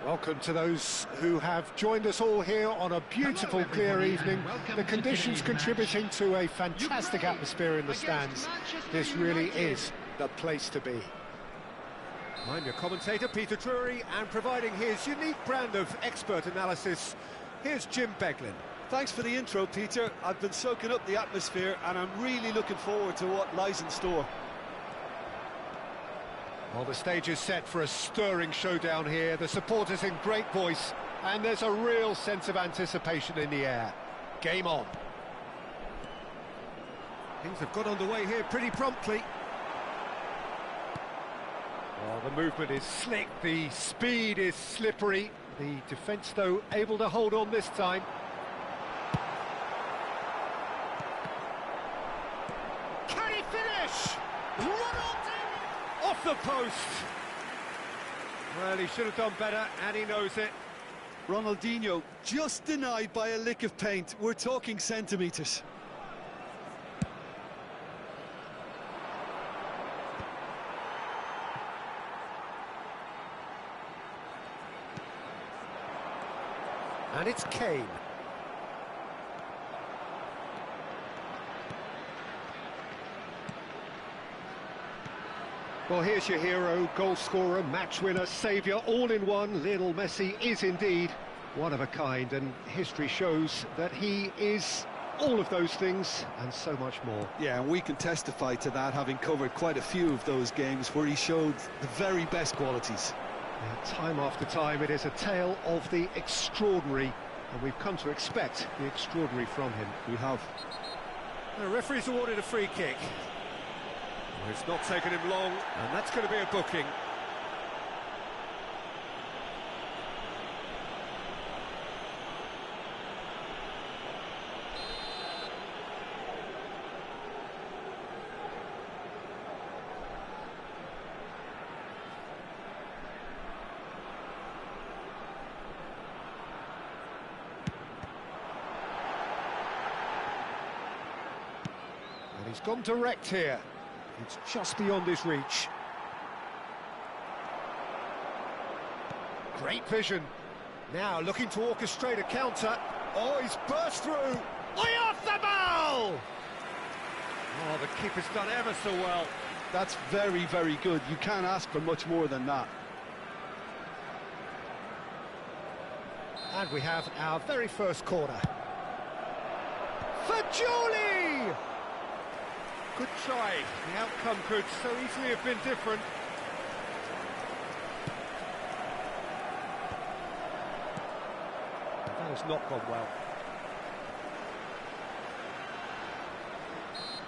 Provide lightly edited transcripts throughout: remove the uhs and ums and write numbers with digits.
Welcome to those who have joined us all here on a beautiful, clear evening. The conditions contributing to a fantastic atmosphere in the stands. This really is the place to be. I'm your commentator, Peter Drury, and providing his unique brand of expert analysis, here's Jim Beglin. Thanks for the intro, Peter. I've been soaking up the atmosphere, and I'm really looking forward to what lies in store. Well, the stage is set for a stirring showdown here. The supporters in great voice, and there's a real sense of anticipation in the air. Game on. Things have got underway here pretty promptly. Well, the movement is slick, the speed is slippery. The defence, though, able to hold on this time. Can he finish? Off the post! Well, he should have done better, and he knows it. Ronaldinho just denied by a lick of paint. We're talking centimetres. And it's Kane. Well, here's your hero, goal scorer, match winner, saviour, all in one. Lionel Messi is indeed one of a kind, and history shows that he is all of those things and so much more. Yeah, and we can testify to that, having covered quite a few of those games where he showed the very best qualities. Yeah, time after time, it is a tale of the extraordinary, and we've come to expect the extraordinary from him. We have. The referee's awarded a free kick. It's not taken him long, and that's going to be a booking. And he's gone direct here. It's just beyond his reach. Great vision. Now looking to orchestrate a counter. Oh, he's burst through. Off the ball! Oh, the keeper's done ever so well. That's very, very good. You can't ask for much more than that. And we have our very first corner. For Julie! Good try. The outcome could so easily have been different. That has not gone well.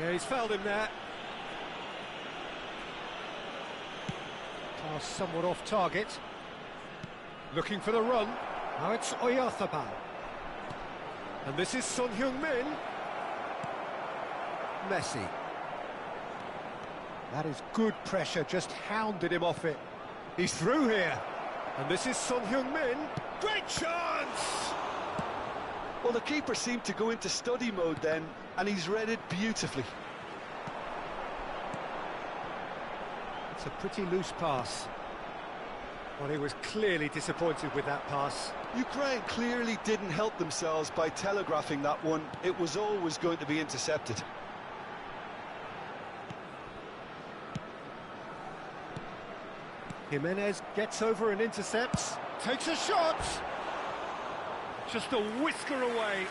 Yeah, he's fouled him there. Pass somewhat off target. Looking for the run. Now it's Oyarzabal. And this is Son Heung-min. Messi. That is good pressure, just hounded him off it. He's through here. And this is Son Heung-min. Great chance! Well, the keeper seemed to go into study mode then, and he's read it beautifully. It's a pretty loose pass. Well, he was clearly disappointed with that pass. Ukraine clearly didn't help themselves by telegraphing that one. It was always going to be intercepted. Jimenez gets over and intercepts, takes a shot! Just a whisker away.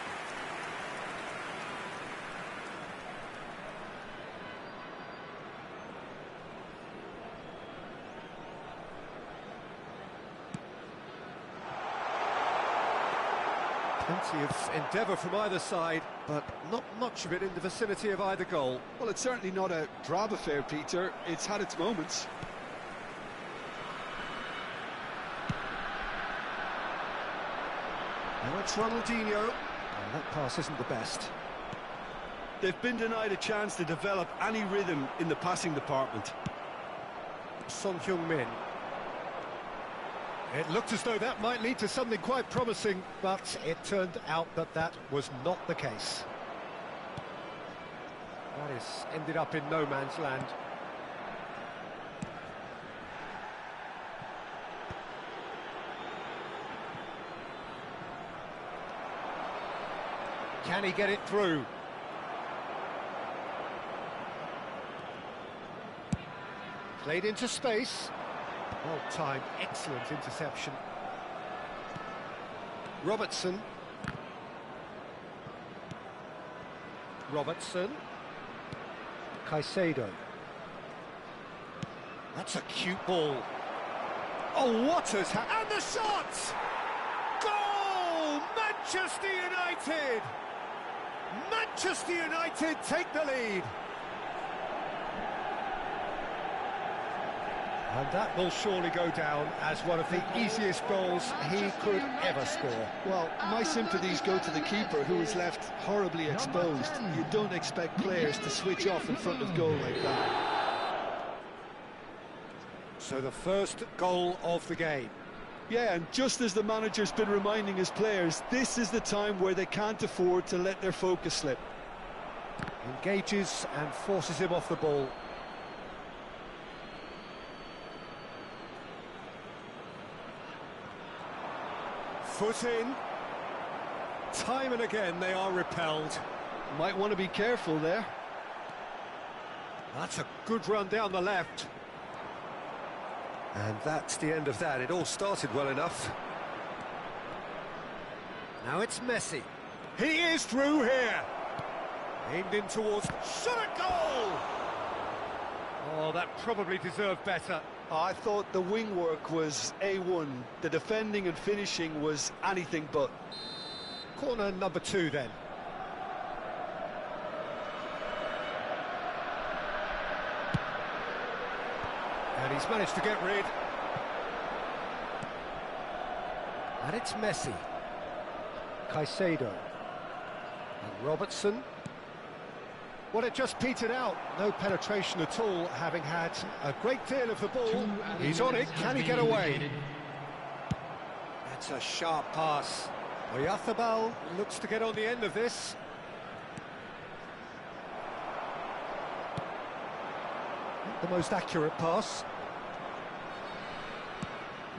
Plenty of endeavour from either side, but not much of it in the vicinity of either goal. Well, it's certainly not a drab affair, Peter. It's had its moments. Now it's Ronaldinho. Oh, that pass isn't the best. They've been denied a chance to develop any rhythm in the passing department. Son Heung-min. It looked as though that might lead to something quite promising, but it turned out that that was not the case. That has ended up in no man's land. Can he get it through? Played into space. Well timed, excellent interception. Robertson. Caicedo. That's a cute ball. Oh, what has happened? And the shot! Goal! Manchester United! Manchester United take the lead. And that will surely go down as one of the easiest goals he could ever score. Well, my sympathies go to the keeper, who was left horribly exposed. You don't expect players to switch off in front of goal like that. So the first goal of the game. Yeah, and just as the manager's been reminding his players, this is the time where they can't afford to let their focus slip. Engages and forces him off the ball. Foot in. Time and again they are repelled. Might want to be careful there. That's a good run down the left. And that's the end of that. It all started well enough. Now it's Messi. He is through here. Aimed in towards... Shot a goal! Oh, that probably deserved better. I thought the wing work was A1. The defending and finishing was anything but. Corner number 2 then. And he's managed to get rid. And it's Messi. Caicedo. And Robertson. Well, it just petered out. No penetration at all, having had a great deal of the ball. He's on it. Can he get away? That's a sharp pass. Oyarzabal looks to get on the end of this. Not the most accurate pass.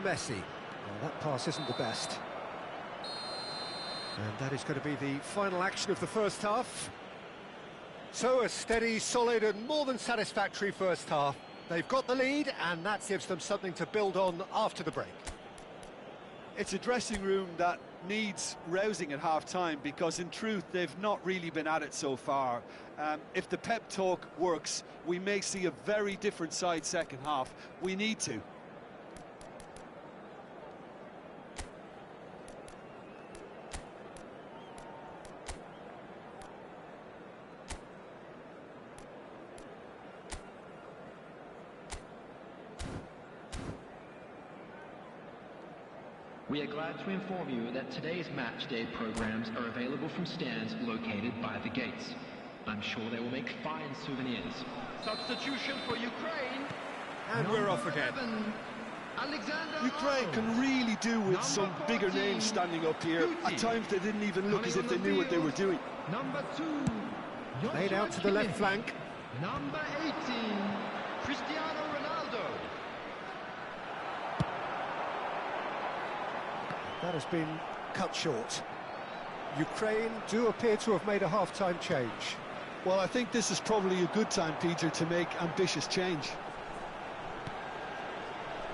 Messi. Well, that pass isn't the best. And that is going to be the final action of the first half. So a steady, solid and more than satisfactory first half. They've got the lead and that gives them something to build on after the break. It's a dressing room that needs rousing at half-time, because in truth they've not really been at it so far. If the pep talk works, we may see a very different side second half. We need to. We are glad to inform you that today's match day programs are available from stands located by the gates. I'm sure they will make fine souvenirs. Substitution for Ukraine. And we're off again. Ukraine can really do with some bigger names standing up here. At times they didn't even look as if they knew what they were doing. Number 2. Laid out to the left flank. Number 18. Cristiano Ronaldo. That has been cut short. Ukraine do appear to have made a half-time change. Well, I think this is probably a good time, Peter, to make ambitious change.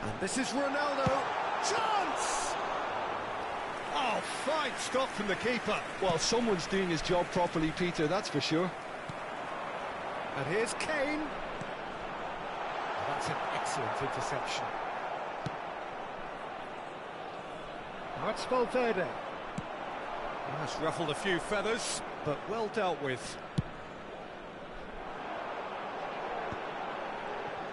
And this is Ronaldo. Chance! Oh, fine stop from the keeper. Well, someone's doing his job properly, Peter, that's for sure. And here's Kane. That's an excellent interception. Now it's Valverde. That's ruffled a few feathers, but well dealt with.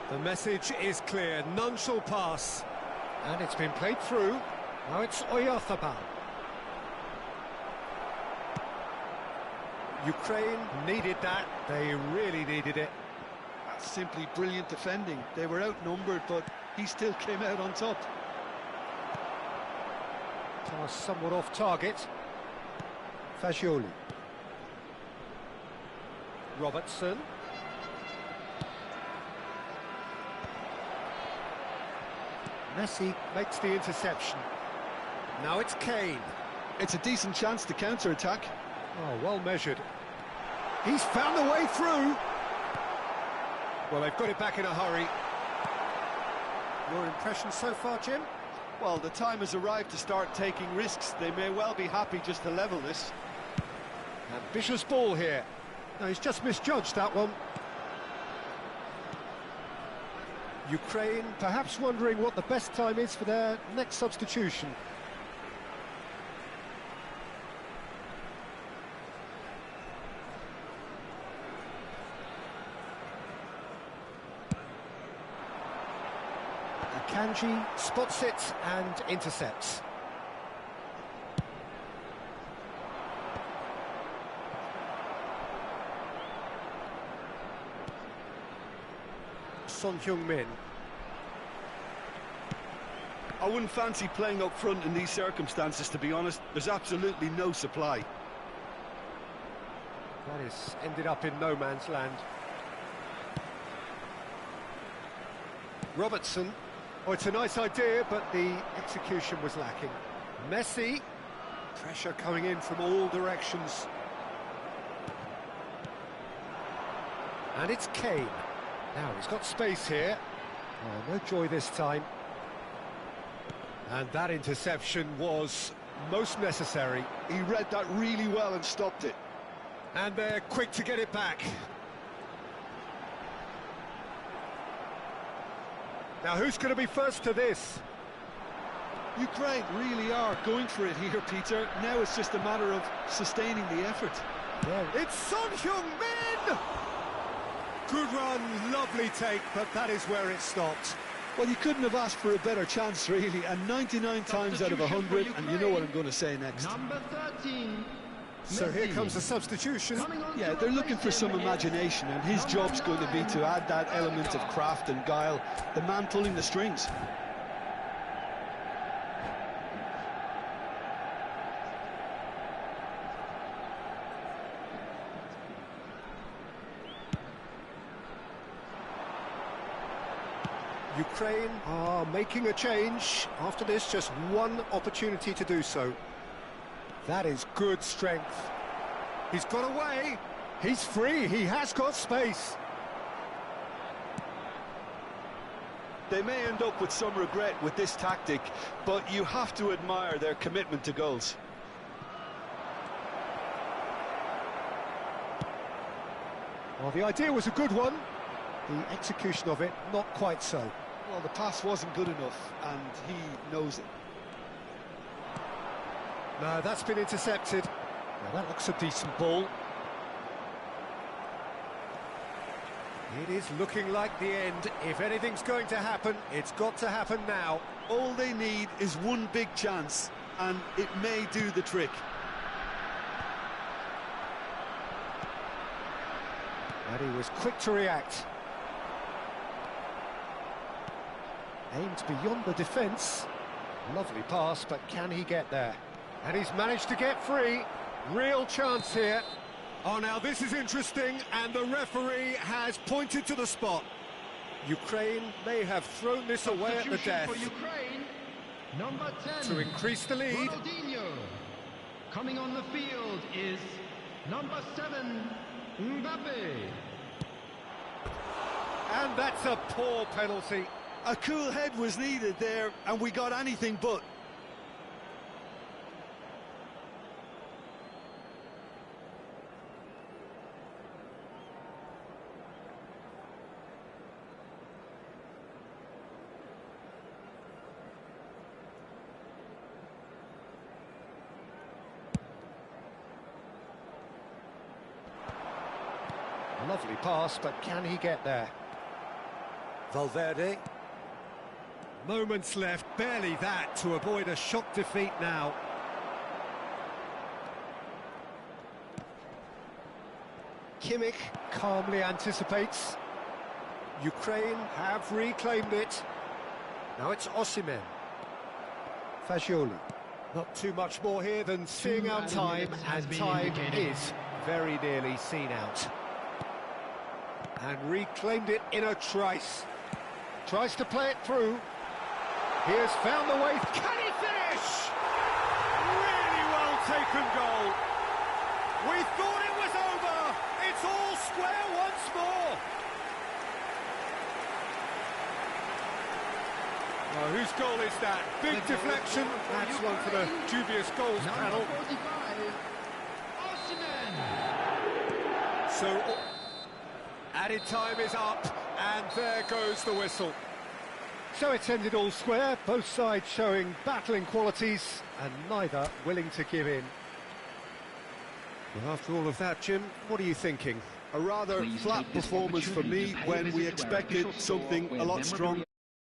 The message is clear, none shall pass. And it's been played through. Now it's Oyarzabal. Ukraine needed that, they really needed it. That's simply brilliant defending. They were outnumbered, but he still came out on top. Pass somewhat off target. Fagioli. Robertson. Messi makes the interception. Now it's Kane. It's a decent chance to counter-attack. Oh, well measured. He's found a way through. Well, they've got it back in a hurry. Your impression so far, Jim? Well, the time has arrived to start taking risks. They may well be happy just to level this. Ambitious ball here. No, he's just misjudged that one. Ukraine perhaps wondering what the best time is for their next substitution. Kanji spots it and intercepts. Son Heung-min. I wouldn't fancy playing up front in these circumstances, to be honest. There's absolutely no supply. That is ended up in no man's land. Robertson. Oh, it's a nice idea, but the execution was lacking. Messi. Pressure coming in from all directions. And it's Kane. Now, he's got space here. Oh, no joy this time. And that interception was most necessary. He read that really well and stopped it. And they're quick to get it back. Now, who's going to be first to this? Ukraine really are going for it here, Peter. Now it's just a matter of sustaining the effort. Yeah. It's Son Heung-min! Good run, lovely take, but that is where it stopped. Well, you couldn't have asked for a better chance, really, and 99 times out of 100, and you know what I'm going to say next. Number 13. So here comes the substitution. Yeah, they're looking for some imagination, and his job's going to be to add that element of craft and guile, the man pulling the strings. Ukraine are making a change. After this, just one opportunity to do so. That is good strength. He's got away. He's free. He has got space. They may end up with some regret with this tactic, but you have to admire their commitment to goals. Well, the idea was a good one. The execution of it, not quite so. Well, the pass wasn't good enough, and he knows it. No, that's been intercepted. Now, that looks a decent ball. It is looking like the end. If anything's going to happen, it's got to happen now. All they need is one big chance, and it may do the trick. And he was quick to react. Aimed beyond the defence. Lovely pass, but can he get there? And he's managed to get free. Real chance here. Oh, now this is interesting, and the referee has pointed to the spot. Ukraine may have thrown this away at the death. For Ukraine, number 10. To increase the lead. Ronaldinho. Coming on the field is number 7, Mbappe. And that's a poor penalty. A cool head was needed there, and we got anything but. Lovely pass, but can he get there? Valverde. Moments left, barely that, to avoid a shock defeat now. Kimmich calmly anticipates. Ukraine have reclaimed it. Now it's Osimhen. Fagioli. Not too much more here than seeing out time, and time is very nearly seen out. And reclaimed it in a trice. Tries to play it through. He has found the way. Can he finish? Really well taken goal. We thought it was over. It's all square once more. Oh, whose goal is that? Big deflection. That's one for the dubious goals panel. So, added time is up, and there goes the whistle. So it's ended all square, both sides showing battling qualities, and neither willing to give in. Well, after all of that, Jim, what are you thinking? A rather flat performance for me when we expected something a lot stronger.